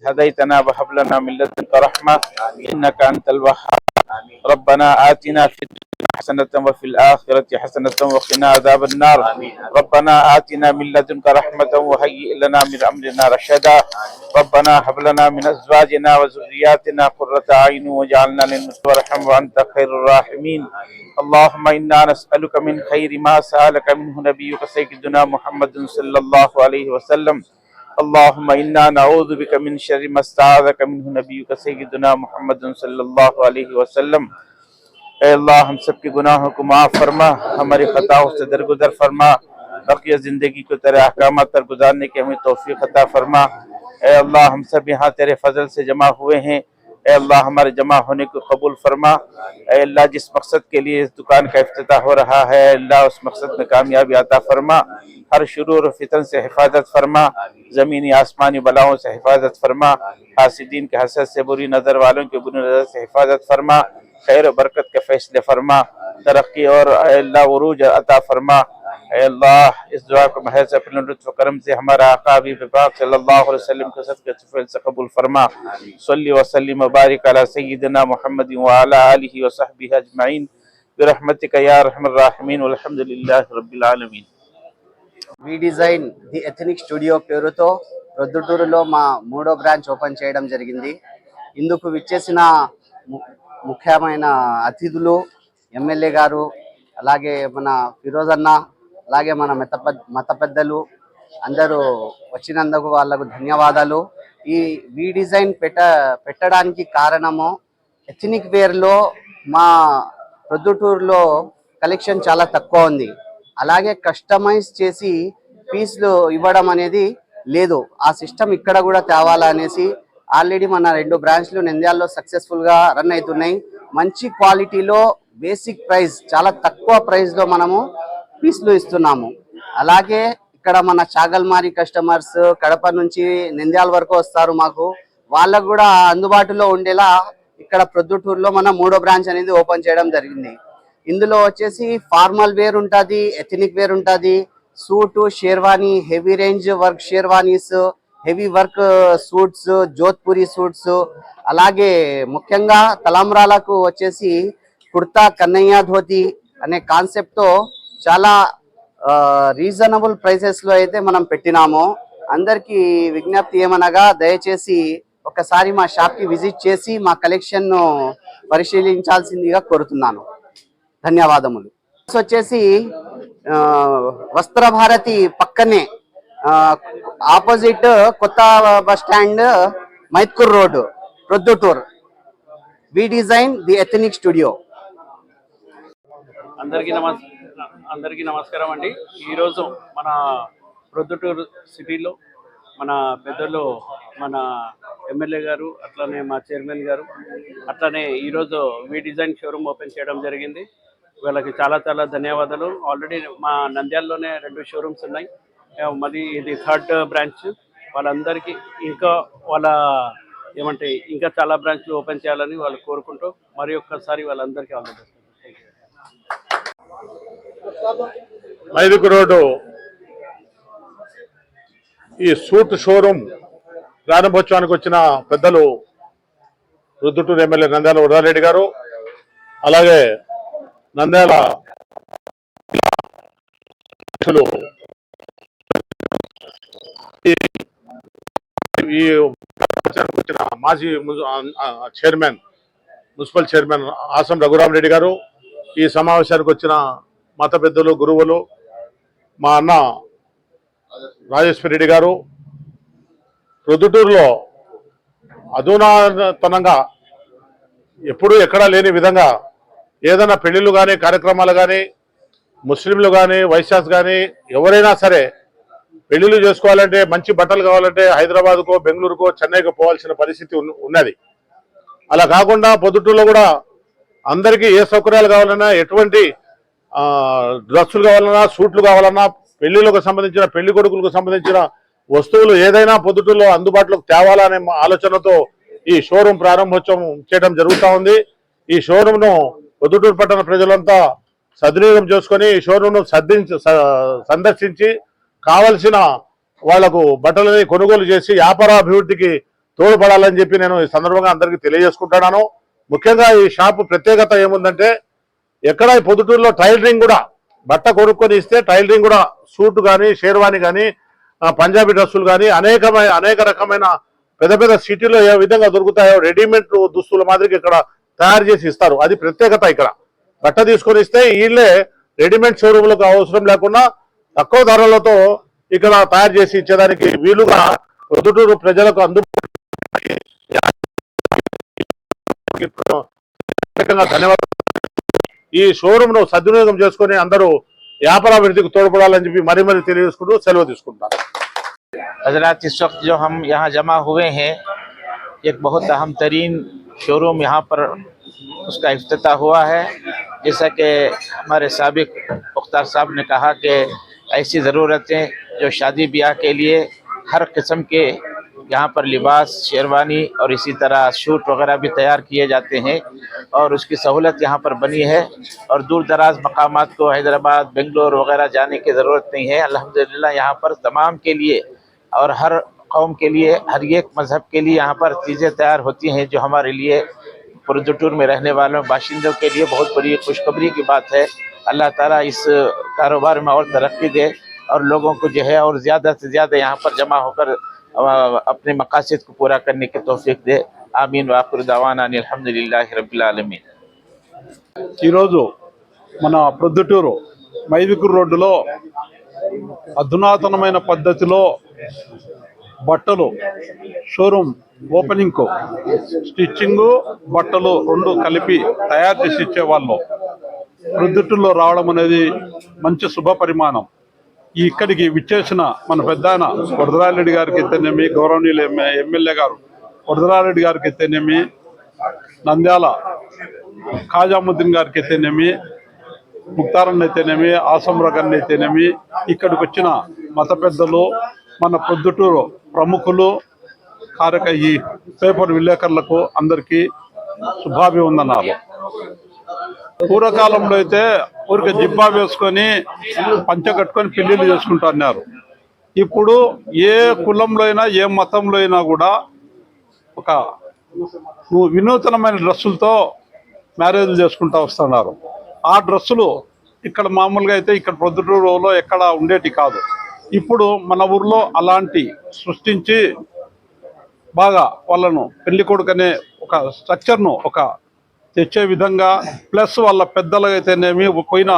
هديتنا وهب لنا من لدنك رحمة إنك أنت الوهاب. ربنا آتنا في الدنيا حسنة وفي الآخرة حسنة وقنا عذاب النار. ربنا آتنا من لدنك رحمة وهيئ لنا من أمرنا رشدا. ربنا هب لنا من أزواجنا وذرياتنا قرة أعين واجعلنا للمتقين وارحم وأنت خير الراحمين. اللهم إنا نسألك من خير ما سألك منه نبيك سيدنا محمد صلى الله عليه وسلم. اللهم إنا نعوذ بك من شر ما استعاذك منه نبيك سيدنا محمد صلى الله عليه वसल्लम। ऐ अल्लाह हम सब के गुनाहों को माफ़ फरमा, हमारी खताओं से दरगुजर फरमा, बकिया ज़िंदगी को तेरे अहकामात पर गुजारने की हमें तौफीक अता फरमा। ऐ अल्लाह हम सब यहाँ तेरे फजल से जमा हुए हैं, ऐ अल्लाह हमारे जमा होने को कबूल फरमा। ऐ अल्लाह जिस मकसद के लिए इस दुकान का इफ्तिताह हो रहा है, अल्लाह उस मकसद में कामयाबी अता फरमा। हर शुरूर फितन से हिफाजत फरमा, ज़मीनी आसमानी बलाओं से हिफाजत फरमा, हासिदीन के हसद से, बुरी नज़र वालों की बुरी नज़र से हिफाजत फरमा। खैर बरकत के फैसले फरमा, तरक्की और अल्लाह उरूज अता फरमा। अल्लाह इस दुआ को महज अपने लुत्फ़ करम से हमारा आका हबीब पाक सल्लल्लाहु अलैहि वसल्लम के सदक़े तुफ़ैल से कबूल फरमा। सल्ली व सल्लिम व बारिक अला सय्यिदिना मुहम्मद व अला आलिहि व सहबिहि अजमईन बिरहमतिका या अरहमर राहिमीन वल्हम्दुलिल्लाहि रब्बिल आलमीन। We design the ethnic studio పేరుతో ప్రొద్దుటూరులో మా 3వ బ్రాంచ్ ఓపెన్ చేయడం జరిగింది. ఇందుకు విచ్చేసిన ముఖ్యమైన అతిథులు ఎమ్మెల్యే గారు, అలాగే మన ఫిరోజ్ అన్న, అలాగే మన మత పెద్దలు అందరూ వచ్చినందుకు వాళ్ళకు ధన్యవాదాలు. ఈ వి డిజైన్ పెట్టడానికి కారణము ఎథనిక్ వేర్లో మా ప్రొద్దుటూరులో కలెక్షన్ చాలా తక్కువ ఉంది. అలాగే కస్టమైజ్ చేసి పీస్లు ఇవ్వడం అనేది లేదు. ఆ సిస్టమ్ ఇక్కడ కూడా తేవాలనేసి ఆల్రెడీ మన 2 బ్రాంచ్లు నంద్యాలలో సక్సెస్ఫుల్గా రన్ అవుతున్నాయి. మంచి క్వాలిటీలో బేసిక్ ప్రైస్, చాలా తక్కువ ప్రైస్లో మనము పీస్లు ఇస్తున్నాము. అలాగే ఇక్కడ మన చాగల్మారి కస్టమర్స్ కడప నుంచి నంద్యాల వరకు వస్తారు. మాకు వాళ్ళకు కూడా అందుబాటులో ఉండేలా ఇక్కడ ప్రొద్దుటూరులో మన 3వ బ్రాంచ్ అనేది ఓపెన్ చేయడం జరిగింది. ఇందులో వచ్చేసి ఫార్మల్ వేర్ ఉంటుంది, ఎథనిక్ వేర్ ఉంటుంది, suit, sherwani, heavy range work sherwanis, heavy work suits, Jodhpuri suits, అలాగే ముఖ్యంగా తలంబ్రాలకు వచ్చేసి కుర్తా కన్నయ్య ధోతి అనే కాన్సెప్ట్తో చాలా రీజనబుల్ ప్రైసెస్లో అయితే మనం పెట్టినాము. అందరికీ విజ్ఞప్తి ఏమనగా దయచేసి ఒకసారి మా షాప్కి విజిట్ చేసి మా కలెక్షన్ను పరిశీలించాల్సిందిగా కోరుతున్నాను. ధన్యవాదములు. వచ్చేసి వస్త్ర భారతి పక్కనే ఆపోజిట్ కొత్త bus stand, Mydukur road, Proddatur. We design the ethnic studio. అందరికీ నమస్కారం అండి. ఈరోజు మన ప్రొద్దుటూరు సిటీలో మన పెద్దలు, మన ఎమ్మెల్యే గారు, అట్లనే మా చైర్మన్ గారు, అట్లనే ఈరోజు వి డిజైన్ షోరూమ్ ఓపెన్ చేయడం జరిగింది. వీళ్ళకి చాలా చాలా ధన్యవాదాలు. ఆల్రెడీ మా నంద్యాలలోనే 2 షోరూమ్స్ ఉన్నాయి, మాది ఇది 3rd బ్రాంచ్. వాళ్ళందరికీ ఇంకా వాళ్ళ ఏమంటే ఇంకా చాలా బ్రాంచ్లు ఓపెన్ చేయాలని వాళ్ళు కోరుకుంటూ మరి ఒక్కసారి వాళ్ళందరికీ ఆల్ ది బెస్ట్. మైదుకు రోడ్డు ఈ సూట్ షోరూమ్ ప్రారంభోత్సవానికి వచ్చిన పెద్దలు ప్రొద్దుటూరు ఎమ్మెల్యే నంద్యాల వరదారెడ్డి గారు, అలాగే నంద్యాల ఈ వచ్చిన మాజీ chairman, municipal chairman awesome Raghurama Reddy గారు, ఈ సమావేశానికి వచ్చిన మత పెద్దలు, గురువులు, మా అన్న రాజేశ్వర రెడ్డి గారు, ప్రొద్దుటూరులో అధునాతనంగా ఎప్పుడూ ఎక్కడా లేని విధంగా ఏదైనా పెళ్లిళ్ళు కానీ, కార్యక్రమాలు కానీ, ముస్లింలు కానీ, వైశ్యాస్ కానీ ఎవరైనా సరే పెళ్లిళ్ళు చేసుకోవాలంటే, మంచి బట్టలు కావాలంటే హైదరాబాద్కో, బెంగళూరుకో, చెన్నైకో పోవాల్సిన పరిస్థితి ఉన్నది. అలా కాకుండా పొద్దుటూరులో కూడా అందరికీ ఏ సౌకర్యాలు కావాలన్నా, ఎటువంటి డ్రెస్సులు కావాలన్నా, సూట్లు కావాలన్నా, పెళ్లిళ్ళకు సంబంధించిన, పెళ్లి కొడుకులకు సంబంధించిన వస్తువులు ఏదైనా పొద్దుటూరులో అందుబాటులోకి తేవాలనే ఆలోచనతో ఈ షోరూమ్ ప్రారంభోత్సవం చేయడం జరుగుతూ ఉంది. ఈ షోరూమ్ను పొద్దుటూరు పట్టణ ప్రజలంతా సద్వినియోగం చేసుకొని ఈ షోరూమ్ను సందర్శించి కావలసిన వాళ్లకు బట్టలని కొనుగోలు చేసి వ్యాపారాభివృద్ధికి తోడ్పడాలని చెప్పి నేను ఈ సందర్భంగా అందరికీ తెలియజేసుకుంటున్నాను. ముఖ్యంగా ఈ షాపు ప్రత్యేకత ఏముందంటే ఎక్కడ ఈ పొద్దుటూరులో టైలరింగ్ కూడా బట్ట కొనుక్కొని ఇస్తే టైలరింగ్ కూడా సూట్ కానీ షేర్వాణి కానీ పంజాబీ డ్రెస్సులు కానీ అనేక రకమైన పెద్ద పెద్ద సిటీలో ఏ విధంగా దొరుకుతాయో రెడీమేడ్ దుస్తుల మాదిరిగా ఇక్కడ తయారు చేసి ఇస్తారు. అది ప్రత్యేకత. ఇక్కడ బట్ట తీసుకొని ఇస్తే వీళ్ళే రెడీమేడ్ షోరూమ్లకు అవసరం లేకుండా తక్కువ ధరలతో ఇక్కడ తయారు చేసి ఇచ్చేదానికి వీలుగా పొద్దుటూరు ప్రజలకు అందుబాటులో ధన్యవాదాలు. ఈ షోరూమ్ ను సద్వినియోగం చేసుకుని అందరూ వ్యాపారాభివృద్ధికి తోడ్పడాలని చెప్పి మరీ తెలియజేసుకుంటూ సెలవు తీసుకుంటారు. हजरात, इस वक्त जो हम यहाँ जमा हुए हैं, एक बहुत अहम तरीन शोरूम यहाँ पर उसका इफ्तिताह हुआ है। जैसा कि हमारे साबिक मुख्तार साहब ने कहा कि ऐसी ज़रूरतें जो शादी ब्याह के लिए हर किस्म के यहाँ पर लिबास, शेरवानी और इसी तरह शूट वगैरह भी तैयार किए जाते हैं और उसकी सहूलत यहाँ पर बनी है। और दूर दराज मकामात को हैदराबाद, बेंगलोर वगैरह जाने की ज़रूरत नहीं है। अल्हम्दुलिल्लाह यहाँ पर तमाम के लिए और हर कौम के लिए, हर एक मज़हब के लिए यहाँ पर चीज़ें तैयार होती हैं, जो हमारे लिए पुरदुटूर में रहने वालों बाशिंदों के लिए बहुत बड़ी खुशखबरी की बात है। अल्लाह ताला इस कारोबार में और तरक्की दे और लोगों को जो है और ज़्यादा से ज़्यादा यहाँ पर जमा होकर अपने मकासद को पूरा करने की तौफीक दे। आमीन व आखिर दावाना अनिल हम्दुलिल्लाहि रब्बिल आलमीन। ఈరోజు మన ప్రొద్దుటూరు మైదుకూరు రోడ్డులో అధునాతనమైన పద్ధతిలో బట్టలు షోరూమ్ ఓపెనింగ్కు స్టిచ్చింగు బట్టలు రెండు కలిపి తయారు చేసి ఇచ్చేవాళ్ళు ప్రొద్దుటూరులో రావడం అనేది మంచి శుభ పరిమాణం. ఇక్కడికి విచ్చేసిన మన పెద్దాయన వరదరారెడ్డి గారికి అయితేనేమి, గౌరవనీయులు ఎమ్మెల్యే గారు వరదరారెడ్డి గారికి అయితేనేమి, నంద్యాల ఖాజాముద్దీన్ గారికి అయితేనేమి, ముక్తారన్న అయితేనేమి, ఆసంరగన్ అయితేనేమి, ఇక్కడికి వచ్చిన మత పెద్దలు, మన ప్రొద్దుటూరు ప్రముఖులు, ఈ పేపర్ విలేకరులకు అందరికీ శుభాభివందనాలు. పూర్వకాలంలో అయితే ఊరికి జిబ్బా వేసుకొని పంచ కట్టుకొని పెళ్లిళ్ళు చేసుకుంటున్నారు. ఇప్పుడు ఏ కులంలో అయినా ఏ మతంలో అయినా కూడా ఒక వినూతనమైన డ్రెస్సులతో మ్యారేజ్లు చేసుకుంటూ వస్తున్నారు. ఆ డ్రెస్సులు ఇక్కడ మామూలుగా అయితే ఇక్కడ ప్రొద్దుటూరులో ఎక్కడ ఉండేటి కాదు. ఇప్పుడు మన ఊర్లో అలాంటి సృష్టించి బాగా వాళ్ళను పెళ్లి కొడుకనే ఒక స్ట్రక్చర్ను ఒక తెచ్చే విధంగా, ప్లస్ వాళ్ళ పెద్దలకైతేనేమి, పోయిన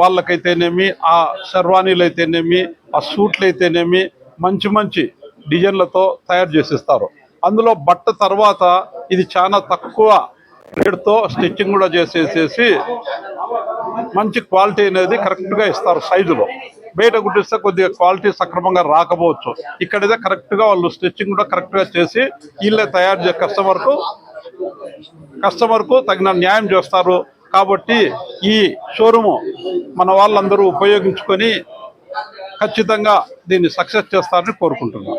వాళ్ళకైతేనేమి, ఆ శర్వానీలు అయితేనేమి, ఆ సూట్లు అయితేనేమి మంచి మంచి డిజైన్లతో తయారు చేసిస్తారు. అందులో బట్ట తర్వాత ఇది చాలా తక్కువ రేటుతో స్టిచ్చింగ్ కూడా చేసేసేసి మంచి క్వాలిటీ అనేది కరెక్ట్గా ఇస్తారు. సైజులో బయట కుట్టిస్తే కొద్దిగా క్వాలిటీ సక్రమంగా రాకపోవచ్చు. ఇక్కడైతే కరెక్ట్గా వాళ్ళు స్టిచ్చింగ్ కూడా కరెక్ట్గా చేసి వీళ్ళే తయారు చేసే కస్టమర్కు తగిన న్యాయం చేస్తారు. కాబట్టి ఈ షోరూము మన వాళ్ళందరూ ఉపయోగించుకొని ఖచ్చితంగా దీన్ని సక్సెస్ చేస్తారని కోరుకుంటున్నాను.